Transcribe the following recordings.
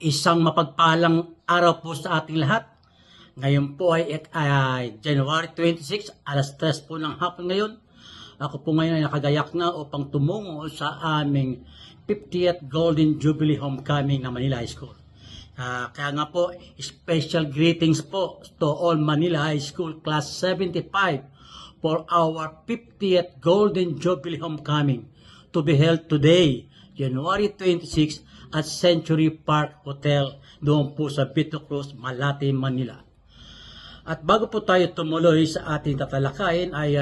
Isang mapagpalang araw po sa ating lahat. Ngayon po ay January 26, alas 3 po ng hapon ngayon. Ako po ngayon ay nakagayak na upang tumungo sa aming 50th Golden Jubilee Homecoming ng Manila High School. Kaya nga po, special greetings po to all Manila High School Class 75 for our 50th Golden Jubilee Homecoming to be held today, January 26 at Century Park Hotel doon po sa Vito Cruz, Malate, Manila. At bago po tayo tumuloy sa ating tatalakayin ay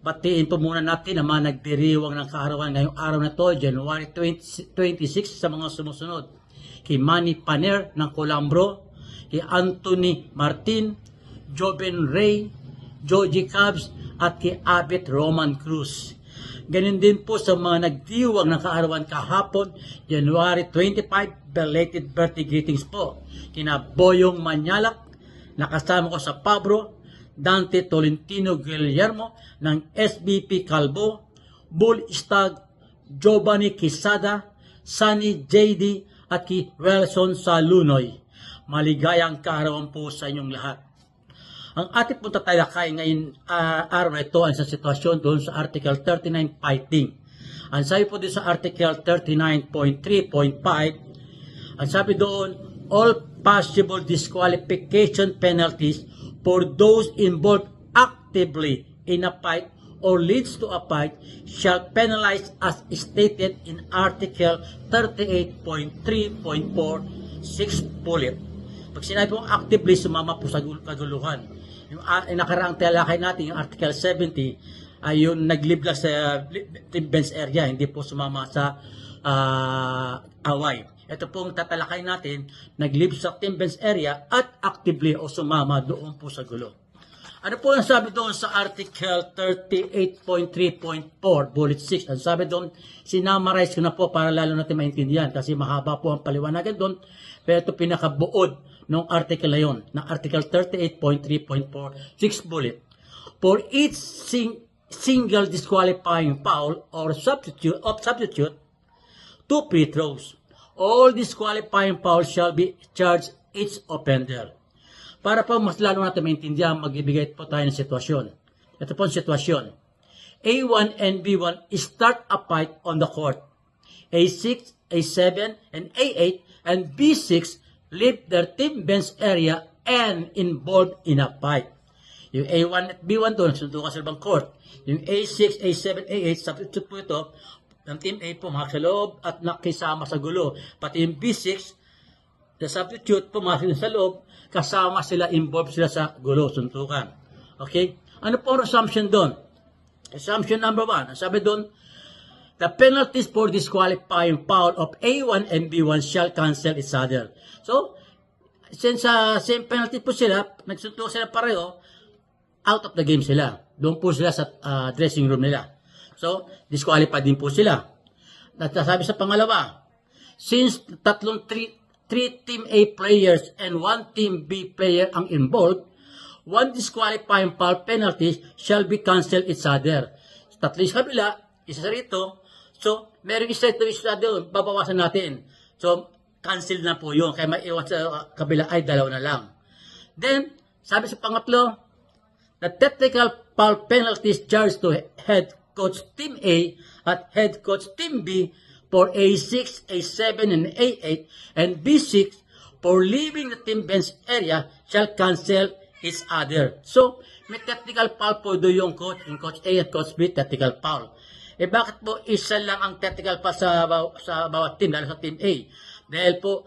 batiin po muna natin ang mga nagdiriwang ng kaarawan ngayong araw na to, January 26 sa mga sumusunod. Kay Manny Paner ng Colambro, kay Anthony Martin, Joven Ray, Joji Cabs at kay Abet Roman Cruz. Ganun din po sa mga nagdiwang ng kaarawan kahapon, January 25, belated birthday greetings po. Kina Boyong Manyalak, nakasama ko sa Pabro, Dante Tolentino Guillermo ng SBP Calbo, Bull Stag, Giovanni Quisada, Sunny JD at ki Wilson Salunoy. Maligayang kaarawan po sa inyong lahat. Ang ating punta tayo ngayon araw na ito ay sa sitwasyon doon sa Article 39 fighting. Ang sabi po din sa Article 39.3.5, ang sabi doon, all possible disqualification penalties for those involved actively in a fight or leads to a fight shall penalize as stated in Article 38.3.4 6 bullet. Pag sinabi pong actively, sumama po sa kaguluhan. Yung nakaraang talakay natin, yung Article 70, ay yung naglibla sa team bench area, hindi po sumama sa away. Ito pong tatalakay natin, naglib sa team bench area at actively o sumama doon po sa gulo. Ano po ang sabi doon sa Article 38.3.4, Bullet 6? Ang sabi doon, sinamarize ko na po para lalo natin maintindihan kasi mahaba po ang paliwanagan doon. Pero ito pinakabuod ng article na yun, ng Article 38.3.4, 6 bullet. For each single disqualifying foul or substitute, two free throws, all disqualifying fouls shall be charged each offender. Para po mas lalo natin maintindihan, magbibigay po tayo ng sitwasyon. Ito po ang sitwasyon. A1 and B1 start a fight on the court. A6, A7, and A8 and B6 leave their team bench area and involved in a fight. Yung A1 at B1 doon, sundukan sa ibang court. Yung A6, A7, A8, substitute po ito, ng team A pumasok sa loob at nakisama sa gulo. Pati yung B6, the substitute pumasok sa loob, kasama sila, involved sila sa gulo, suntukan. Okay? Ano po ang assumption doon? Assumption number 1, ang sabi doon, the penalties for disqualifying foul of A1 and B1 shall cancel each other. So, since same penalty po sila, nagsuntukan sila pareho, out of the game sila. Doon po sila sa dressing room nila. So, disqualified din po sila. Nagsasabi sa pangalawa, since three Team A players and one Team B player ang involved, one disqualifying foul penalty shall be cancelled each other. Tatlo sa kabila, isa sa rito, so meron isa doon, babawasan natin. So, cancel na po yun. Kaya maiwan sa kabila ay dalawa na lang. Then, sabi sa pangatlo, the technical foul penalties charged to head coach Team A at head coach Team B for A6, A7, and A8, and B6 for leaving the team bench area shall cancel each other. So, may technical foul po doon yung coach A at coach B, technical foul. Eh bakit po isa lang ang technical foul sa bawat team, lalo sa team A? Dahil po,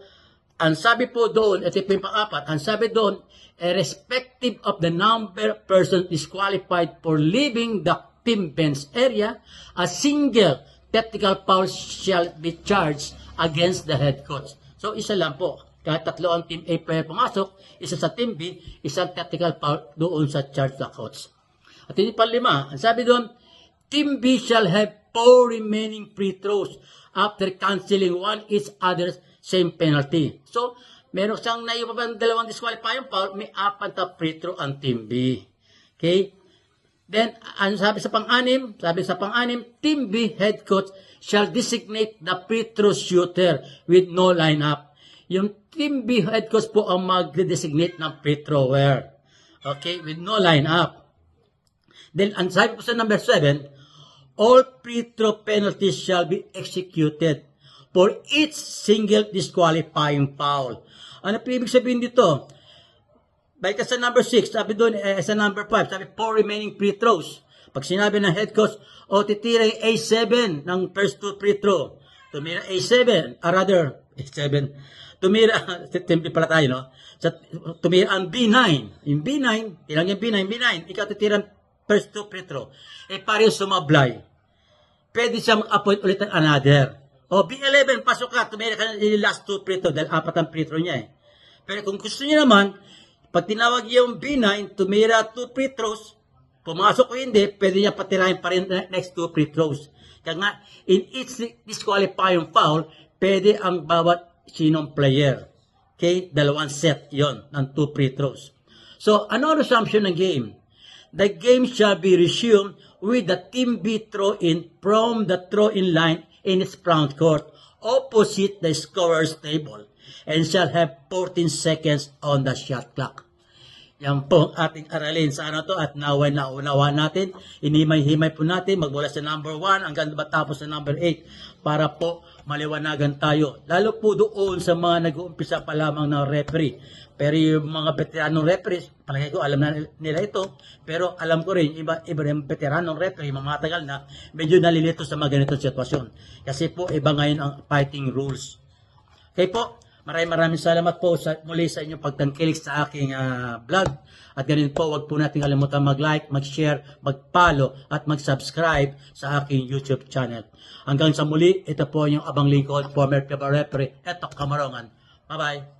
ang sabi po doon, ito po yung pang-apat, ang sabi doon, irrespective of the number of persons disqualified for leaving the team bench area, a single technical foul shall be charged against the head coach. So, isa lang po. Kahit tatlo ang team A player pumasok, isa sa team B, isang technical foul doon sa charge the coach. At hindi pa lima, ang sabi doon, team B shall have 4 remaining free throws after cancelling one each other's same penalty. So, meron siyang naiwan dalawang disqualifying foul, may 4 na free throw ang team B. Okay? Then, ano sabi sa pang-anim? Sabi sa pang-anim, Team B head coach shall designate the free throw shooter with no lineup. Yung Team B head coach po ang mag-designate ng free thrower. Okay, with no lineup. Then, ang sabi po sa number 7, all free throw penalties shall be executed for each single disqualifying foul. Ano po ibig sabihin dito? Balik sa number 6, sabi doon, sa number 5, sabi 4 remaining free throws. Pag sinabi ng head coach, o titira yung A7 ng first 2 free throw. Tumira A7, rather, A7. Tumira, temple pala tayo, no? Tumira ang B9. Yung B9, tilang yung B9, ikaw titira first 2 free throw. Pareho sumablay. Pwede siya mag-appoint ulit ng another. O B11, pasok ka, tumira ka yung last 2 free throw dahil 4 ang free throw niya eh. Pero kung gusto niya naman, pag tinawag yung B9, tumira 2 free throws, pumasok o hindi, pwede niya patirahin pa rin next 2 free throws. Kaya nga, in each disqualifying foul, pwede ang bawat sinong player. Okay? Dalawang set yon ng 2 free throws. So, ano ang resumption ng game? The game shall be resumed with the Team B throw-in from the throw-in line in its front court, opposite the scorer's table, and shall have 14 seconds on the shot clock. Yan po ating aralin sa ano to at naway na unawa natin. Inimay-himay po natin magmula sa number 1 hanggang matapos sa number 8 para po maliwanagan tayo. Lalo po doon sa mga nag-uumpisa pa lamang ng referee. Pero yung mga veteranong referees, palagay ko alam na nila ito. Pero alam ko rin, iba yung veteranong referee, mga matagal na, medyo nalilito sa mga ganitong sitwasyon. Kasi po, iba ngayon ang fighting rules. Okay po, maraming salamat po muli sa inyong pagtangkilik sa aking vlog. At ganun po, huwag po natin kalimutan mag-like, mag-share, mag-follow, at mag-subscribe sa aking YouTube channel. Hanggang sa muli, ito po yung abang lingkod, former FIBA referee, Etok Kamarongan. Bye-bye!